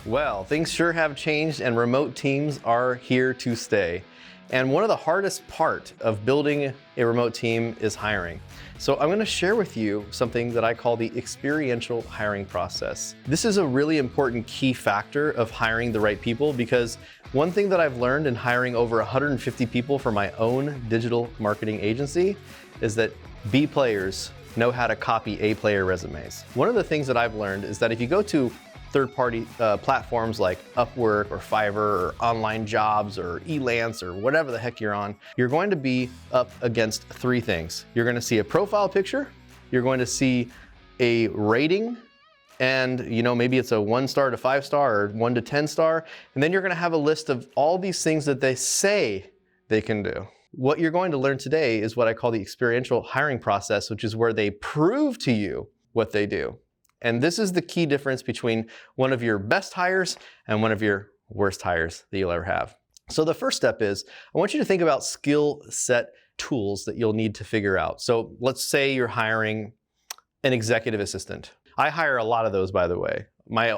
Well, things sure have changed and remote teams are here to stay. And one of the hardest part of building a remote team is hiring. So I'm going to share with you something that I call the experiential hiring process. This is a really important key factor of hiring the right people, because one thing that I've learned in hiring over 150 people for my own digital marketing agency is that B players know how to copy A player resumes. One of the things that I've learned is that if you go to third-party platforms like Upwork or Fiverr or Online Jobs or Elance or whatever the heck you're on, you're going to be up against three things. You're going to see a profile picture, you're going to see a rating, and maybe it's a 1-star to 5-star or 1 to 10-star, and then you're going to have a list of all these things that they say they can do. What you're going to learn today is what I call the experiential hiring process, which is where they prove to you what they do. And this is the key difference between one of your best hires and one of your worst hires that you'll ever have. So the first step is, I want you to think about skill set tools that you'll need to figure out. So let's say you're hiring an executive assistant. I hire a lot of those, by the way.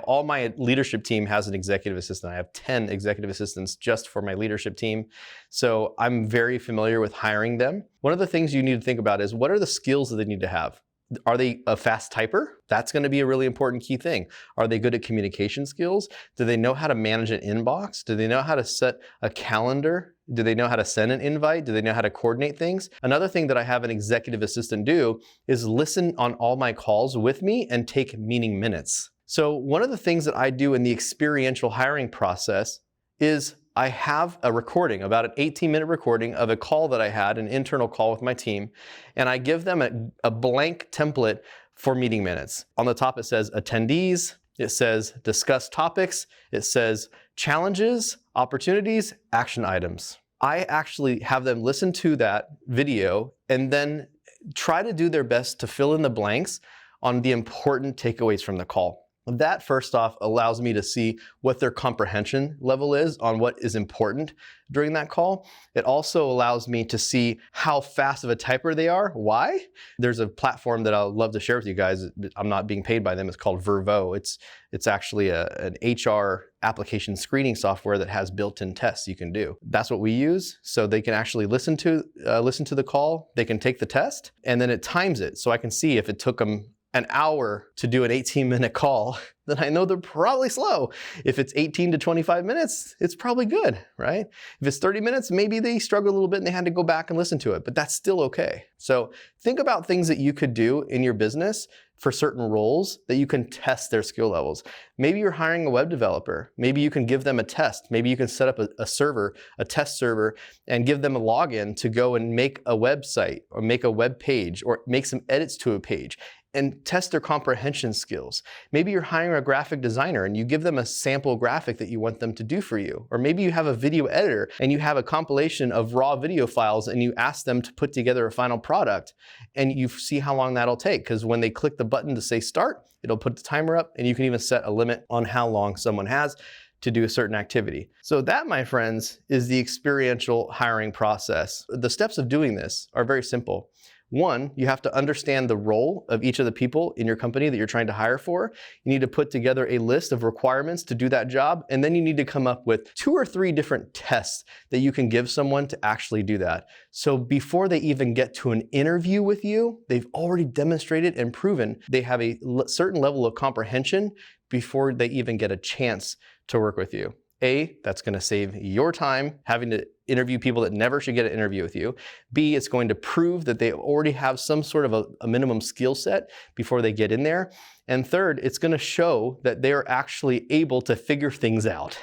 All my leadership team has an executive assistant. I have 10 executive assistants just for my leadership team. So I'm very familiar with hiring them. One of the things you need to think about is, what are the skills that they need to have? Are they a fast typer? That's going to be a really important key thing. Are they good at communication skills? Do they know how to manage an inbox? Do they know how to set a calendar? Do they know how to send an invite? Do they know how to coordinate things? Another thing that I have an executive assistant do is listen on all my calls with me and take meeting minutes. So one of the things that I do in the experiential hiring process is I have a recording, about an 18-minute recording of a call that I had, an internal call with my team, and I give them a blank template for meeting minutes. On the top it says attendees, it says discuss topics, it says challenges, opportunities, action items. I actually have them listen to that video and then try to do their best to fill in the blanks on the important takeaways from the call. That, first off, allows me to see what their comprehension level is on what is important during that call. It also allows me to see how fast of a typer they are. Why? There's a platform that I'd love to share with you guys. I'm not being paid by them. It's called Vervo. It's actually an HR application screening software that has built-in tests you can do. That's what we use. So they can actually listen to the call. They can take the test, and then it times it. So I can see if it took them an hour to do an 18-minute call, then I know they're probably slow. If it's 18 to 25 minutes, it's probably good, right? If it's 30 minutes, maybe they struggled a little bit and they had to go back and listen to it, but that's still okay. So think about things that you could do in your business for certain roles that you can test their skill levels. Maybe you're hiring a web developer. Maybe you can give them a test. Maybe you can set up a server, a test server, and give them a login to go and make a website or make a web page or make some edits to a page and test their comprehension skills. Maybe you're hiring a graphic designer and you give them a sample graphic that you want them to do for you. Or maybe you have a video editor and you have a compilation of raw video files and you ask them to put together a final product, and you see how long that'll take, because when they click the button to say start, it'll put the timer up, and you can even set a limit on how long someone has to do a certain activity. So that, my friends, is the experiential hiring process. The steps of doing this are very simple. One, you have to understand the role of each of the people in your company that you're trying to hire for. You need to put together a list of requirements to do that job, and then you need to come up with 2 or 3 different tests that you can give someone to actually do that. So before they even get to an interview with you, they've already demonstrated and proven they have a certain level of comprehension before they even get a chance to work with you. A, that's going to save your time having to interview people that never should get an interview with you. B, it's going to prove that they already have some sort of a minimum skill set before they get in there. And third, it's going to show that they are actually able to figure things out.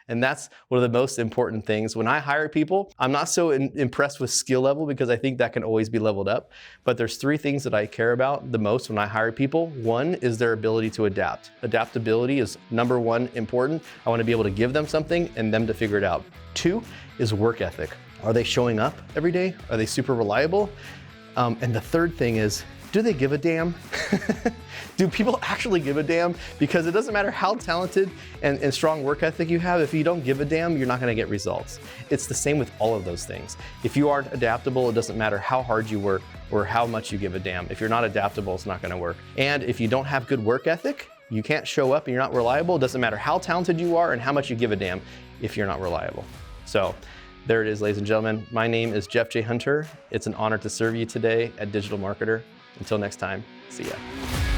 And that's one of the most important things. When I hire people, I'm not so impressed with skill level, because I think that can always be leveled up. But there's 3 things that I care about the most when I hire people. One is their ability to adapt. Adaptability is number 1 important. I want to be able to give them something and them to figure it out. 2 is work ethic. Are they showing up every day? Are they super reliable? And the third thing is, do they give a damn? Do people actually give a damn? Because it doesn't matter how talented and strong work ethic you have, if you don't give a damn, you're not gonna get results. It's the same with all of those things. If you aren't adaptable, it doesn't matter how hard you work or how much you give a damn. If you're not adaptable, it's not gonna work. And if you don't have good work ethic, you can't show up and you're not reliable, it doesn't matter how talented you are and how much you give a damn if you're not reliable. So there it is, ladies and gentlemen. My name is Jeff J. Hunter. It's an honor to serve you today at Digital Marketer. Until next time, see ya.